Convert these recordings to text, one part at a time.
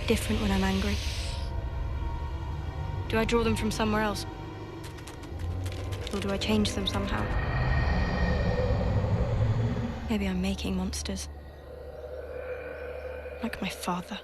act different when I'm angry? Do I draw them from somewhere else? Or do I change them somehow? Maybe I'm making monsters. Like my father.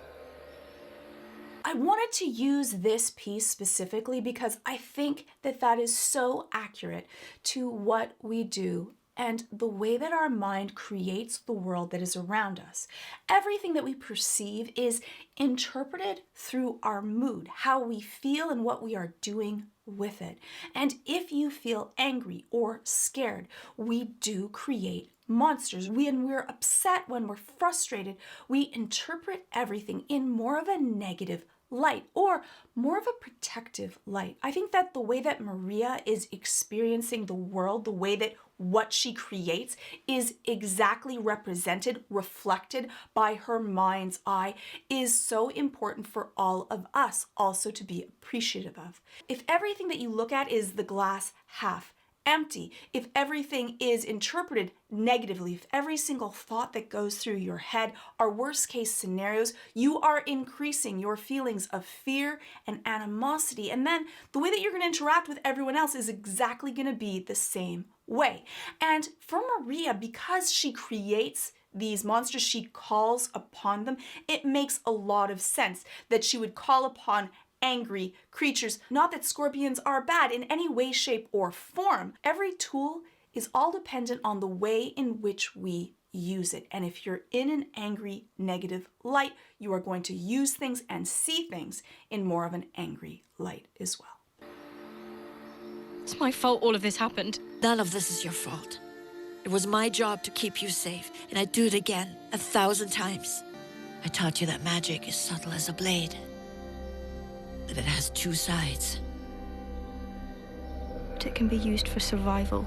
I wanted to use this piece specifically because I think that that is so accurate to what we do and the way that our mind creates the world that is around us. Everything that we perceive is interpreted through our mood, how we feel and what we are doing with it. And if you feel angry or scared, we do create monsters. When we're upset, when we're frustrated, we interpret everything in more of a negative light or more of a protective light. I think that the way that Maria is experiencing the world, the way that what she creates is exactly represented, reflected by her mind's eye, is so important for all of us also to be appreciative of. If everything that you look at is the glass half empty, if everything is interpreted negatively, if every single thought that goes through your head are worst case scenarios, you are increasing your feelings of fear and animosity. And then the way that you're going to interact with everyone else is exactly going to be the same way. And for Maria, because she creates these monsters, she calls upon them, it makes a lot of sense that she would call upon angry creatures. Not that scorpions are bad in any way, shape, or form. Every tool is all dependent on the way in which we use it. And if you're in an angry, negative light, you are going to use things and see things in more of an angry light as well. It's my fault all of this happened. None of this is your fault. It was my job to keep you safe, and I'd do it again 1,000 times. I taught you that magic is subtle as a blade, that it has two sides. But it can be used for survival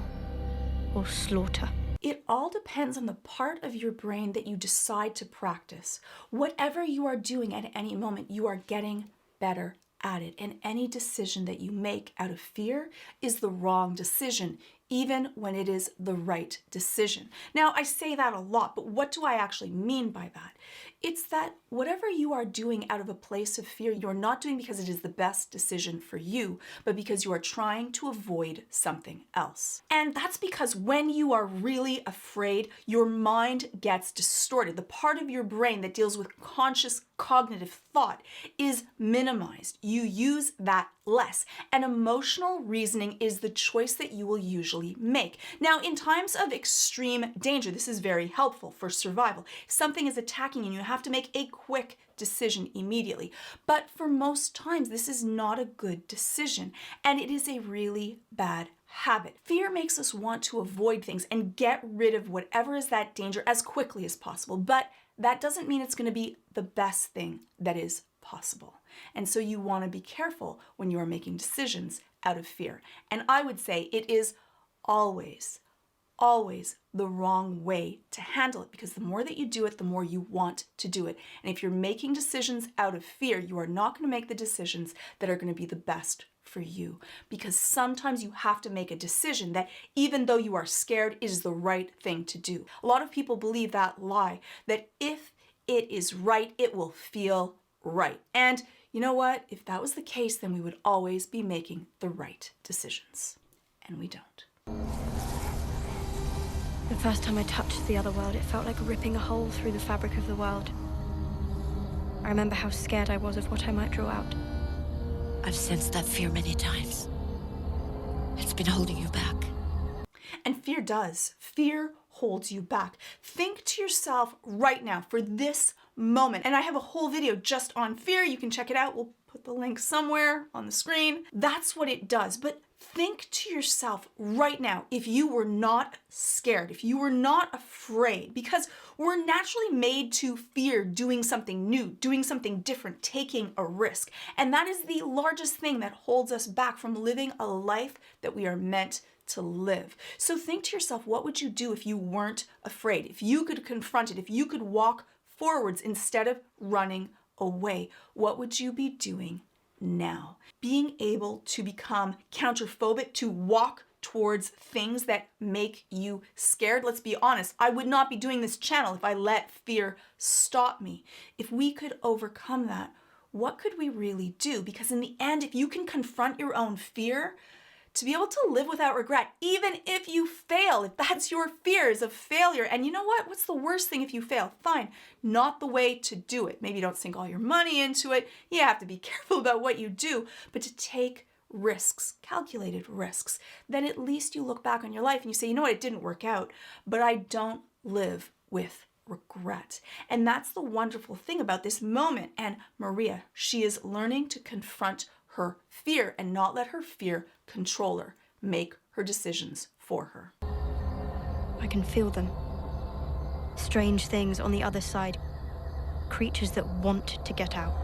or slaughter. It all depends on the part of your brain that you decide to practice. Whatever you are doing at any moment, you are getting better at it. And any decision that you make out of fear is the wrong decision, even when it is the right decision. Now, I say that a lot, but what do I actually mean by that? It's that whatever you are doing out of a place of fear, you're not doing because it is the best decision for you, but because you are trying to avoid something else. And that's because when you are really afraid, your mind gets distorted. The part of your brain that deals with conscious cognitive thought is minimized. You use that less. And emotional reasoning is the choice that you will usually make. Now, in times of extreme danger, this is very helpful for survival. If something is attacking you, you have to make a quick decision immediately. But for most times, this is not a good decision, and it is a really bad habit. Fear makes us want to avoid things and get rid of whatever is that danger as quickly as possible. But that doesn't mean it's going to be the best thing that is possible. And so you want to be careful when you are making decisions out of fear. And I would say it is always the wrong way to handle it, because the more that you do it, the more you want to do it. And if you're making decisions out of fear, you are not going to make the decisions that are going to be the best for you, because sometimes you have to make a decision that even though you are scared, is the right thing to do. A lot of people believe that lie, that if it is right, it will feel right. And you know what? If that was the case, then we would always be making the right decisions. And we don't. The first time I touched the other world, it felt like ripping a hole through the fabric of the world. I remember how scared I was of what I might draw out. I've sensed that fear many times. It's been holding you back. And fear does. Fear holds you back. Think to yourself right now for this moment. And I have a whole video just on fear. You can check it out. We'll put the link somewhere on the screen. That's what it does. But think to yourself right now, if you were not scared, if you were not afraid, because we're naturally made to fear doing something new, doing something different, taking a risk. And that is the largest thing that holds us back from living a life that we are meant to live. So think to yourself, what would you do if you weren't afraid? If you could confront it, if you could walk forwards instead of running away, what would you be doing now? Being able to become counterphobic, to walk towards things that make you scared. Let's be honest, I would not be doing this channel if I let fear stop me. If we could overcome that, what could we really do? Because in the end, if you can confront your own fear, to be able to live without regret, even if you fail, if that's your fears of failure. And you know what? What's the worst thing if you fail? Fine, not the way to do it. Maybe don't sink all your money into it. You have to be careful about what you do, but to take risks, calculated risks, then at least you look back on your life and you say, you know what, it didn't work out, but I don't live with regret. And that's the wonderful thing about this moment. And Maria, she is learning to confront her fear and not let her fear control her, make her decisions for her. I can feel them. Strange things on the other side. Creatures that want to get out.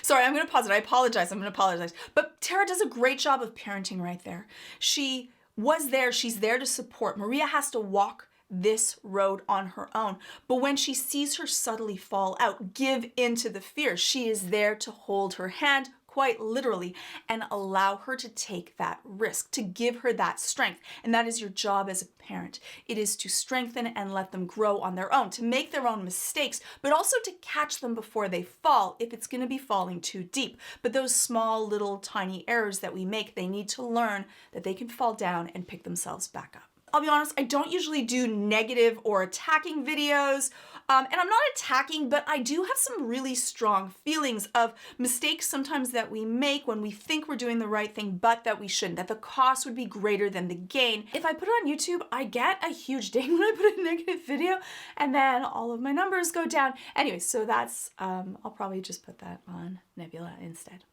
Sorry, I'm going to pause it. I apologize. I'm going to apologize. But Tera does a great job of parenting right there. She was there. She's there to support. Maria has to walk this road on her own. But when she sees her subtly fall out, give into the fear, she is there to hold her hand, quite literally, and allow her to take that risk, to give her that strength. And that is your job as a parent. It is to strengthen and let them grow on their own, to make their own mistakes, but also to catch them before they fall, if it's going to be falling too deep. But those small, little, tiny errors that we make, they need to learn that they can fall down and pick themselves back up. I'll be honest, I don't usually do negative or attacking videos, and I'm not attacking, but I do have some really strong feelings of mistakes sometimes that we make when we think we're doing the right thing, but that we shouldn't, that the cost would be greater than the gain. If I put it on YouTube, I get a huge ding when I put a negative video, and then all of my numbers go down. Anyway, so that's, I'll probably just put that on Nebula instead.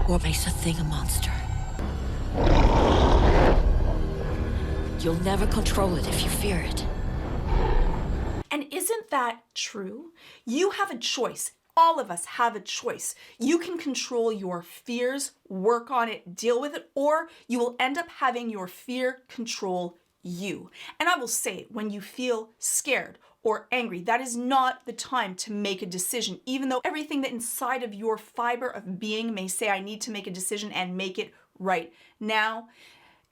What makes a thing a monster? You'll never control it if you fear it. And isn't that true? You have a choice. All of us have a choice. You can control your fears, work on it, deal with it, or you will end up having your fear control you. And I will say, when you feel scared or angry, that is not the time to make a decision, even though everything that inside of your fiber of being may say, I need to make a decision and make it right now.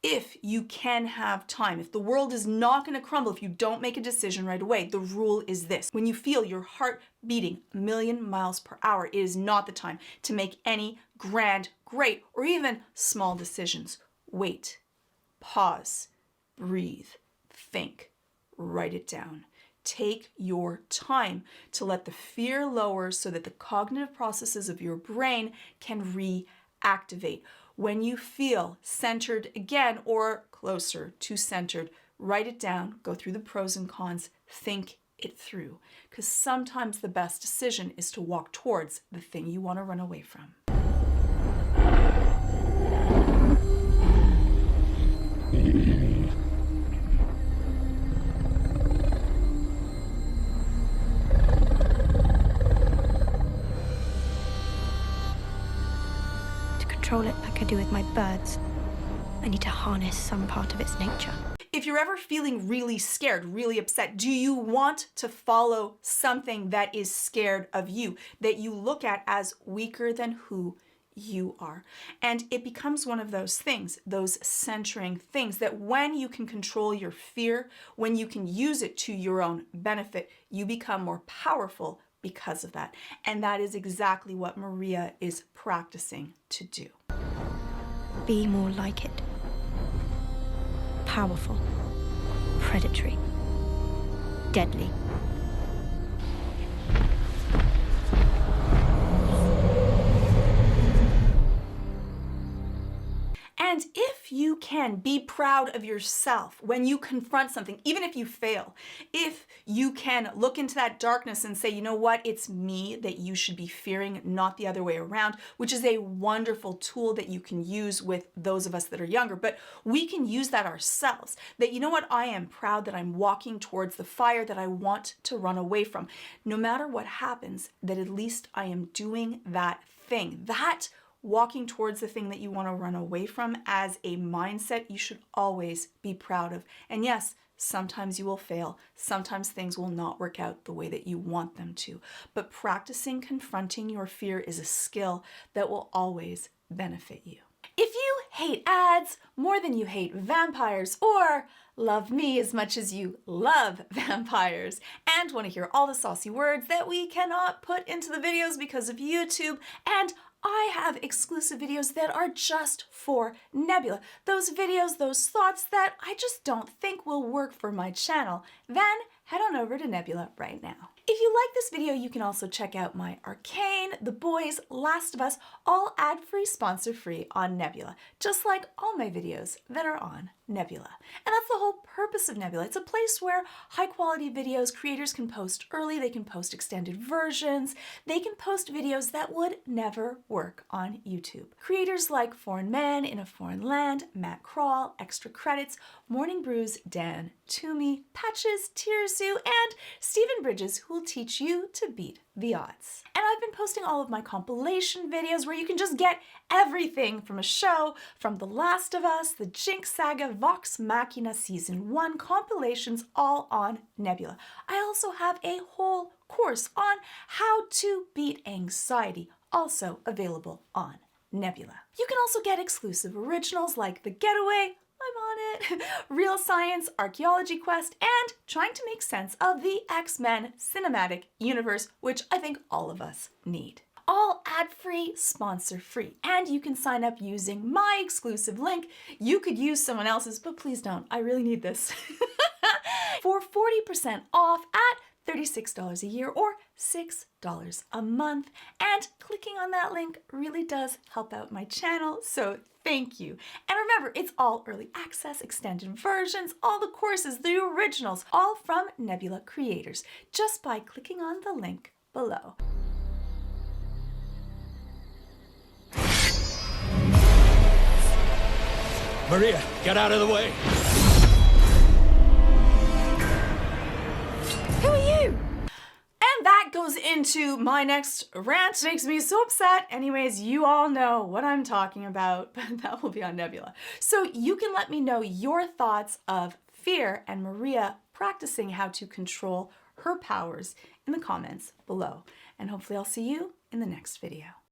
If you can have time, if the world is not going to crumble if you don't make a decision right away, the rule is this. When you feel your heart beating 1,000,000 miles per hour, it is not the time to make any grand, great, or even small decisions. Wait, pause, breathe, think, write it down. Take your time to let the fear lower so that the cognitive processes of your brain can reactivate. When you feel centered again or closer to centered, write it down, go through the pros and cons, think it through. Because sometimes the best decision is to walk towards the thing you want to run away from. Control it like I do with my birds. I need to harness some part of its nature. If you're ever feeling really scared, really upset, do you want to follow something that is scared of you, that you look at as weaker than who you are? And it becomes one of those things, those centering things, that when you can control your fear, when you can use it to your own benefit, you become more powerful because of that. And that is exactly what Maria is practicing to do. Be more like it. Powerful. Predatory. Deadly. And if you can be proud of yourself when you confront something, even if you fail, if you can look into that darkness and say, you know what, it's me that you should be fearing, not the other way around, which is a wonderful tool that you can use with those of us that are younger. But we can use that ourselves, that, you know what, I am proud that I'm walking towards the fire that I want to run away from. No matter what happens, that at least I am doing that thing. That walking towards the thing that you want to run away from as a mindset you should always be proud of. And yes, sometimes you will fail. Sometimes things will not work out the way that you want them to. But practicing confronting your fear is a skill that will always benefit you. If you hate ads more than you hate vampires, or love me as much as you love vampires, and want to hear all the saucy words that we cannot put into the videos because of YouTube, and I have exclusive videos that are just for Nebula. Those videos, those thoughts that I just don't think will work for my channel, then head on over to Nebula right now. If you like this video, you can also check out my Arcane, The Boys, Last of Us, all ad-free, sponsor-free on Nebula, just like all my videos that are on Nebula. And that's the whole purpose of Nebula. It's a place where high-quality videos, creators can post early, they can post extended versions, they can post videos that would never work on YouTube. Creators like Foreign Man in a Foreign Land, Matt Crawl, Extra Credits, Morning Brews, Dan Toomey, Patches, Tirsu, and Stephen Bridges, who will teach you to beat the odds. And I've been posting all of my compilation videos where you can just get everything from a show, from The Last of Us, the Jinx Saga, Vox Machina Season 1 compilations, all on Nebula. I also have a whole course on how to beat anxiety, also available on Nebula. You can also get exclusive originals like The Getaway, I'm on it, Real Science, Archaeology Quest, and trying to make sense of the X-Men cinematic universe, which I think all of us need. All ad-free, sponsor-free, and you can sign up using my exclusive link. You could use someone else's, but please don't. I really need this. For 40% off at $36 a year or $6 a month. And clicking on that link really does help out my channel, so thank you. And remember, it's all early access, extended versions, all the courses, the originals, all from Nebula creators, just by clicking on the link below. Maria, get out of the way! Who are you? And that goes into my next rant. It makes me so upset. Anyways, you all know what I'm talking about, but that will be on Nebula. So you can let me know your thoughts of fear and Maria practicing how to control her powers in the comments below. And hopefully I'll see you in the next video.